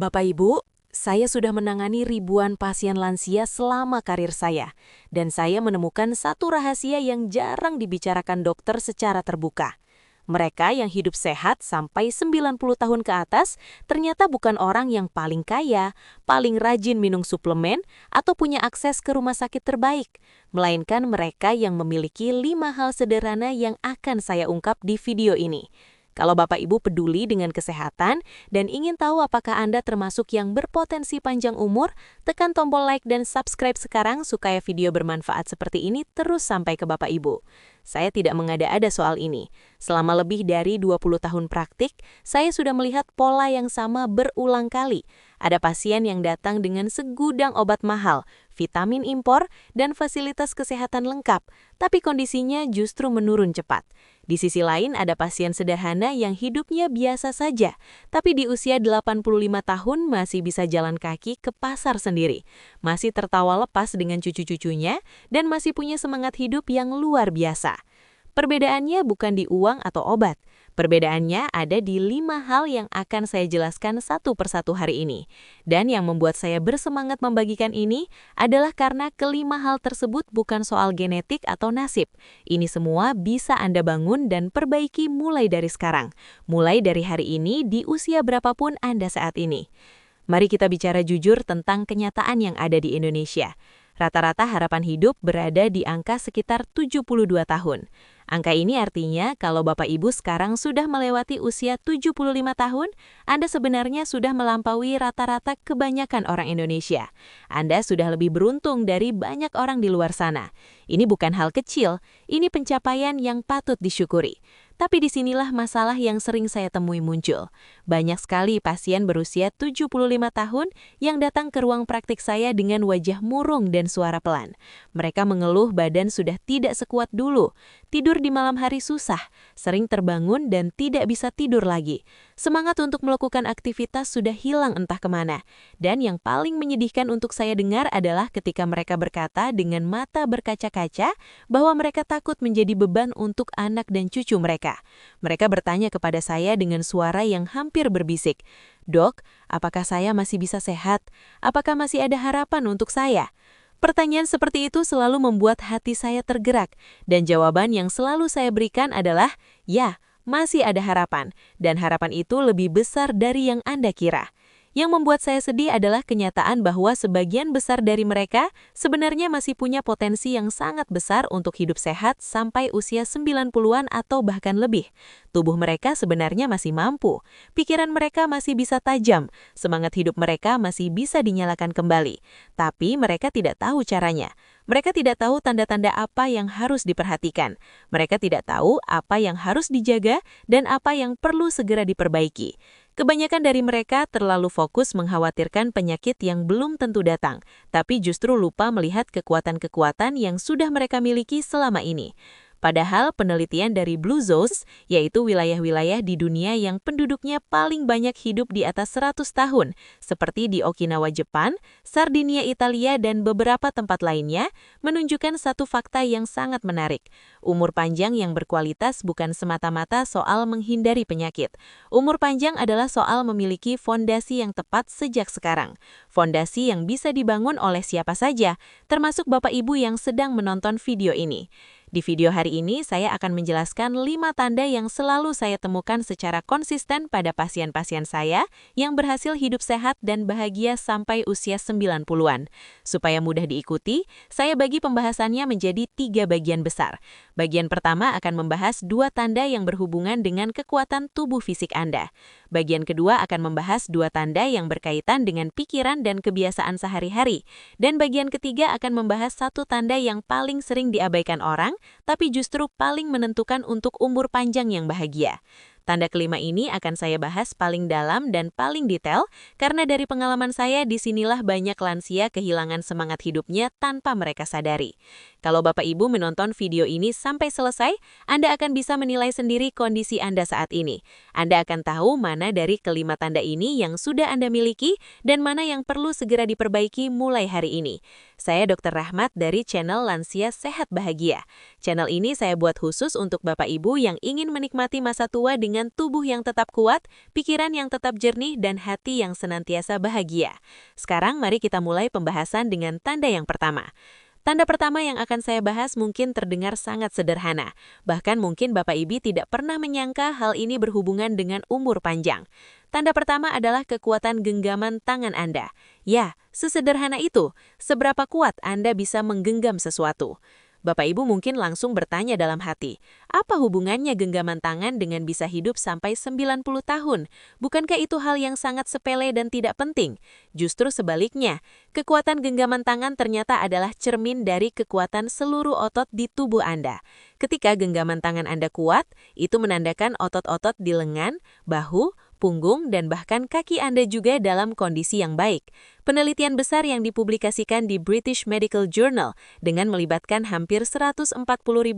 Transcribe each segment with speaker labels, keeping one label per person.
Speaker 1: Bapak Ibu, saya sudah menangani ribuan pasien lansia selama karir saya, dan saya menemukan satu rahasia yang jarang dibicarakan dokter secara terbuka. Mereka yang hidup sehat sampai 90 tahun ke atas ternyata bukan orang yang paling kaya, paling rajin minum suplemen, atau punya akses ke rumah sakit terbaik, melainkan mereka yang memiliki 5 hal sederhana yang akan saya ungkap di video ini. Kalau Bapak Ibu peduli dengan kesehatan dan ingin tahu apakah Anda termasuk yang berpotensi panjang umur, tekan tombol like dan subscribe sekarang supaya video bermanfaat seperti ini terus sampai ke Bapak Ibu. Saya tidak mengada-ada soal ini. Selama lebih dari 20 tahun praktik, saya sudah melihat pola yang sama berulang kali. Ada pasien yang datang dengan segudang obat mahal, vitamin impor, dan fasilitas kesehatan lengkap, tapi kondisinya justru menurun cepat. Di sisi lain, ada pasien sederhana yang hidupnya biasa saja, tapi di usia 85 tahun masih bisa jalan kaki ke pasar sendiri, masih tertawa lepas dengan cucu-cucunya, dan masih punya semangat hidup yang luar biasa. Perbedaannya bukan di uang atau obat. Perbedaannya ada di 5 hal yang akan saya jelaskan satu persatu hari ini. Dan yang membuat saya bersemangat membagikan ini adalah karena kelima hal tersebut bukan soal genetik atau nasib. Ini semua bisa Anda bangun dan perbaiki mulai dari sekarang. Mulai dari hari ini di usia berapapun Anda saat ini. Mari kita bicara jujur tentang kenyataan yang ada di Indonesia. Rata-rata harapan hidup berada di angka sekitar 72 tahun. Angka ini artinya kalau Bapak Ibu sekarang sudah melewati usia 75 tahun, Anda sebenarnya sudah melampaui rata-rata kebanyakan orang Indonesia. Anda sudah lebih beruntung dari banyak orang di luar sana. Ini bukan hal kecil, ini pencapaian yang patut disyukuri. Tapi disinilah masalah yang sering saya temui muncul. Banyak sekali pasien berusia 75 tahun yang datang ke ruang praktik saya dengan wajah murung dan suara pelan. Mereka mengeluh badan sudah tidak sekuat dulu, tidur di malam hari susah, sering terbangun dan tidak bisa tidur lagi. Semangat untuk melakukan aktivitas sudah hilang entah kemana. Dan yang paling menyedihkan untuk saya dengar adalah ketika mereka berkata dengan mata berkaca-kaca bahwa mereka takut menjadi beban untuk anak dan cucu mereka. Mereka bertanya kepada saya dengan suara yang hampir berbisik, "Dok, apakah saya masih bisa sehat? Apakah masih ada harapan untuk saya?" Pertanyaan seperti itu selalu membuat hati saya tergerak, dan jawaban yang selalu saya berikan adalah, ya, masih ada harapan, dan harapan itu lebih besar dari yang Anda kira. Yang membuat saya sedih adalah kenyataan bahwa sebagian besar dari mereka sebenarnya masih punya potensi yang sangat besar untuk hidup sehat sampai usia 90-an atau bahkan lebih. Tubuh mereka sebenarnya masih mampu, pikiran mereka masih bisa tajam, semangat hidup mereka masih bisa dinyalakan kembali. Tapi mereka tidak tahu caranya. Mereka tidak tahu tanda-tanda apa yang harus diperhatikan. Mereka tidak tahu apa yang harus dijaga dan apa yang perlu segera diperbaiki. Kebanyakan dari mereka terlalu fokus mengkhawatirkan penyakit yang belum tentu datang, tapi justru lupa melihat kekuatan-kekuatan yang sudah mereka miliki selama ini. Padahal penelitian dari Blue Zones, yaitu wilayah-wilayah di dunia yang penduduknya paling banyak hidup di atas 100 tahun, seperti di Okinawa, Jepang, Sardinia, Italia, dan beberapa tempat lainnya, menunjukkan satu fakta yang sangat menarik. Umur panjang yang berkualitas bukan semata-mata soal menghindari penyakit. Umur panjang adalah soal memiliki fondasi yang tepat sejak sekarang. Fondasi yang bisa dibangun oleh siapa saja, termasuk Bapak Ibu yang sedang menonton video ini. Di video hari ini, saya akan menjelaskan 5 tanda yang selalu saya temukan secara konsisten pada pasien-pasien saya yang berhasil hidup sehat dan bahagia sampai usia 90-an. Supaya mudah diikuti, saya bagi pembahasannya menjadi 3 bagian besar. Bagian pertama akan membahas 2 tanda yang berhubungan dengan kekuatan tubuh fisik Anda. Bagian kedua akan membahas 2 tanda yang berkaitan dengan pikiran dan kebiasaan sehari-hari. Dan bagian ketiga akan membahas 1 tanda yang paling sering diabaikan orang, tapi justru paling menentukan untuk umur panjang yang bahagia. Tanda kelima ini akan saya bahas paling dalam dan paling detail, karena dari pengalaman saya disinilah banyak lansia kehilangan semangat hidupnya tanpa mereka sadari. Kalau Bapak Ibu menonton video ini sampai selesai, Anda akan bisa menilai sendiri kondisi Anda saat ini. Anda akan tahu mana dari kelima tanda ini yang sudah Anda miliki dan mana yang perlu segera diperbaiki mulai hari ini. Saya Dr. Rahmat dari channel Lansia Sehat Bahagia. Channel ini saya buat khusus untuk Bapak Ibu yang ingin menikmati masa tua dengan tubuh yang tetap kuat, pikiran yang tetap jernih, dan hati yang senantiasa bahagia. Sekarang mari kita mulai pembahasan dengan tanda yang pertama. Tanda pertama yang akan saya bahas mungkin terdengar sangat sederhana. Bahkan mungkin Bapak Ibu tidak pernah menyangka hal ini berhubungan dengan umur panjang. Tanda pertama adalah kekuatan genggaman tangan Anda. Ya, sesederhana itu. Seberapa kuat Anda bisa menggenggam sesuatu? Bapak Ibu mungkin langsung bertanya dalam hati, apa hubungannya genggaman tangan dengan bisa hidup sampai 90 tahun? Bukankah itu hal yang sangat sepele dan tidak penting? Justru sebaliknya, kekuatan genggaman tangan ternyata adalah cermin dari kekuatan seluruh otot di tubuh Anda. Ketika genggaman tangan Anda kuat, itu menandakan otot-otot di lengan, bahu, punggung, dan bahkan kaki Anda juga dalam kondisi yang baik. Penelitian besar yang dipublikasikan di British Medical Journal dengan melibatkan hampir 140.000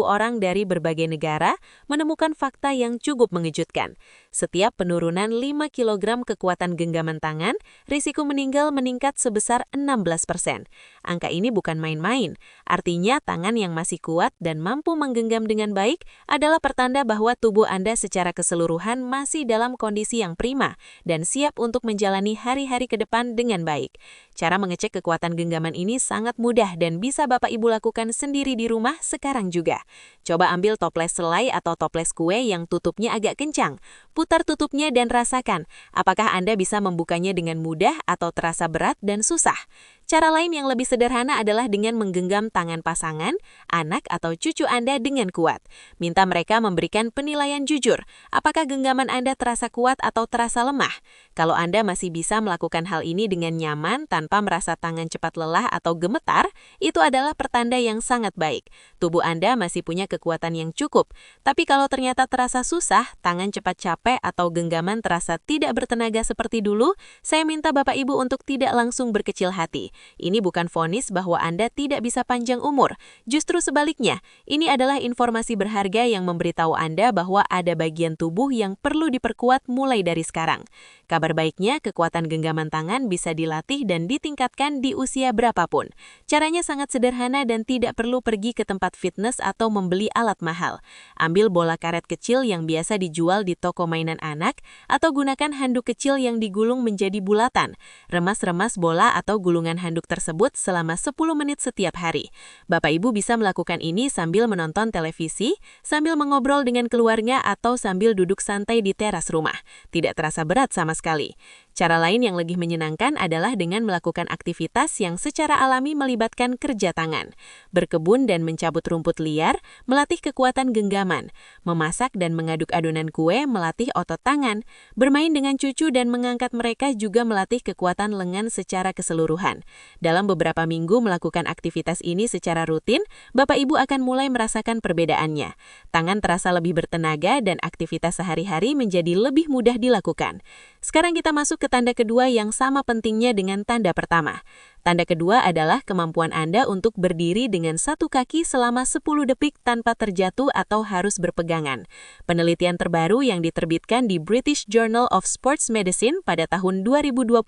Speaker 1: orang dari berbagai negara menemukan fakta yang cukup mengejutkan. Setiap penurunan 5 kg kekuatan genggaman tangan, risiko meninggal meningkat sebesar 16%. Angka ini bukan main-main. Artinya tangan yang masih kuat dan mampu menggenggam dengan baik adalah pertanda bahwa tubuh Anda secara keseluruhan masih dalam kondisi yang prima dan siap untuk menjalani hari-hari ke depan dengan baik. Cara mengecek kekuatan genggaman ini sangat mudah dan bisa Bapak Ibu lakukan sendiri di rumah sekarang juga. Coba ambil toples selai atau toples kue yang tutupnya agak kencang. Putar tutupnya dan rasakan, apakah Anda bisa membukanya dengan mudah atau terasa berat dan susah. Cara lain yang lebih sederhana adalah dengan menggenggam tangan pasangan, anak, atau cucu Anda dengan kuat. Minta mereka memberikan penilaian jujur, apakah genggaman Anda terasa kuat atau terasa lemah. Kalau Anda masih bisa melakukan hal ini dengan nyaman tanpa merasa tangan cepat lelah atau gemetar, itu adalah pertanda yang sangat baik. Tubuh Anda masih punya kekuatan yang cukup. Tapi kalau ternyata terasa susah, tangan cepat capek, atau genggaman terasa tidak bertenaga seperti dulu, saya minta Bapak Ibu untuk tidak langsung berkecil hati. Ini bukan vonis bahwa Anda tidak bisa panjang umur. Justru sebaliknya, ini adalah informasi berharga yang memberitahu Anda bahwa ada bagian tubuh yang perlu diperkuat mulai dari sekarang. Kabar baiknya, kekuatan genggaman tangan bisa dilatih dan ditingkatkan di usia berapapun. Caranya sangat sederhana dan tidak perlu pergi ke tempat fitness atau membeli alat mahal. Ambil bola karet kecil yang biasa dijual di toko mainan anak atau gunakan handuk kecil yang digulung menjadi bulatan. Remas-remas bola atau gulungan handuk tersebut selama 10 menit setiap hari. Bapak Ibu bisa melakukan ini sambil menonton televisi, sambil mengobrol dengan keluarga, atau sambil duduk santai di teras rumah. Tidak terasa berat sama sekali. Cara lain yang lebih menyenangkan adalah dengan melakukan aktivitas yang secara alami melibatkan kerja tangan. Berkebun dan mencabut rumput liar melatih kekuatan genggaman. Memasak dan mengaduk adonan kue melatih otot tangan. Bermain dengan cucu dan mengangkat mereka juga melatih kekuatan lengan secara keseluruhan. Dalam beberapa minggu melakukan aktivitas ini secara rutin, Bapak Ibu akan mulai merasakan perbedaannya. Tangan terasa lebih bertenaga dan aktivitas sehari-hari menjadi lebih mudah dilakukan. Sekarang kita masuk ke tanda kedua yang sama pentingnya dengan tanda pertama. Tanda kedua adalah kemampuan Anda untuk berdiri dengan satu kaki selama 10 detik tanpa terjatuh atau harus berpegangan. Penelitian terbaru yang diterbitkan di British Journal of Sports Medicine pada tahun 2022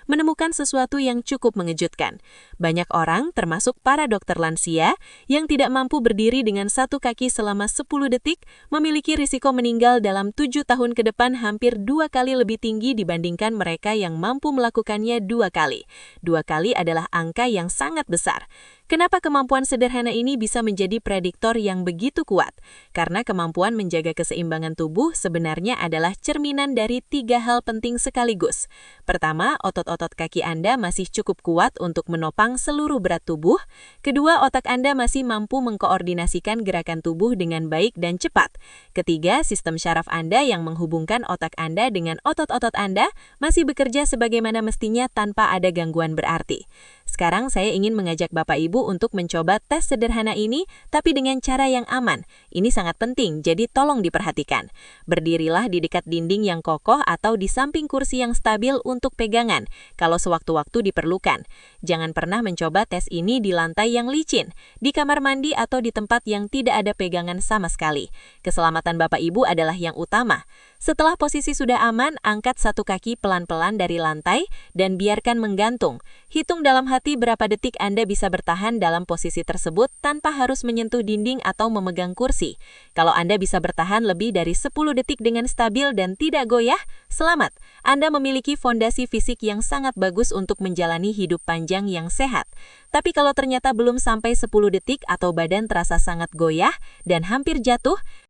Speaker 1: menemukan sesuatu yang cukup mengejutkan. Banyak orang, termasuk para dokter lansia, yang tidak mampu berdiri dengan satu kaki selama 10 detik, memiliki risiko meninggal dalam 7 tahun ke depan hampir 2 kali lebih tinggi dibandingkan mereka yang mampu melakukannya 2 kali. 2 kali adalah angka yang sangat besar. Kenapa kemampuan sederhana ini bisa menjadi prediktor yang begitu kuat? Karena kemampuan menjaga keseimbangan tubuh sebenarnya adalah cerminan dari 3 hal penting sekaligus. Pertama, otot-otot kaki Anda masih cukup kuat untuk menopang seluruh berat tubuh. Kedua, otak Anda masih mampu mengkoordinasikan gerakan tubuh dengan baik dan cepat. Ketiga, sistem syaraf Anda yang menghubungkan otak Anda dengan otot-otot Anda masih bekerja sebagaimana mestinya tanpa ada gangguan berarti. Sekarang saya ingin mengajak Bapak Ibu Ibu untuk mencoba tes sederhana ini, tapi dengan cara yang aman. Ini sangat penting, jadi tolong diperhatikan. Berdirilah di dekat dinding yang kokoh atau di samping kursi yang stabil untuk pegangan, kalau sewaktu-waktu diperlukan. Jangan pernah mencoba tes ini di lantai yang licin, di kamar mandi atau di tempat yang tidak ada pegangan sama sekali. Keselamatan Bapak Ibu adalah yang utama. Setelah posisi sudah aman, angkat satu kaki pelan-pelan dari lantai dan biarkan menggantung. Hitung dalam hati berapa detik Anda bisa bertahan dalam posisi tersebut tanpa harus menyentuh dinding atau memegang kursi. Kalau Anda bisa bertahan lebih dari 10 detik dengan stabil dan tidak goyah, selamat. Anda memiliki fondasi fisik yang sangat bagus untuk menjalani hidup panjang yang sehat. Tapi kalau ternyata belum sampai 10 detik atau badan terasa sangat goyah dan hampir jatuh,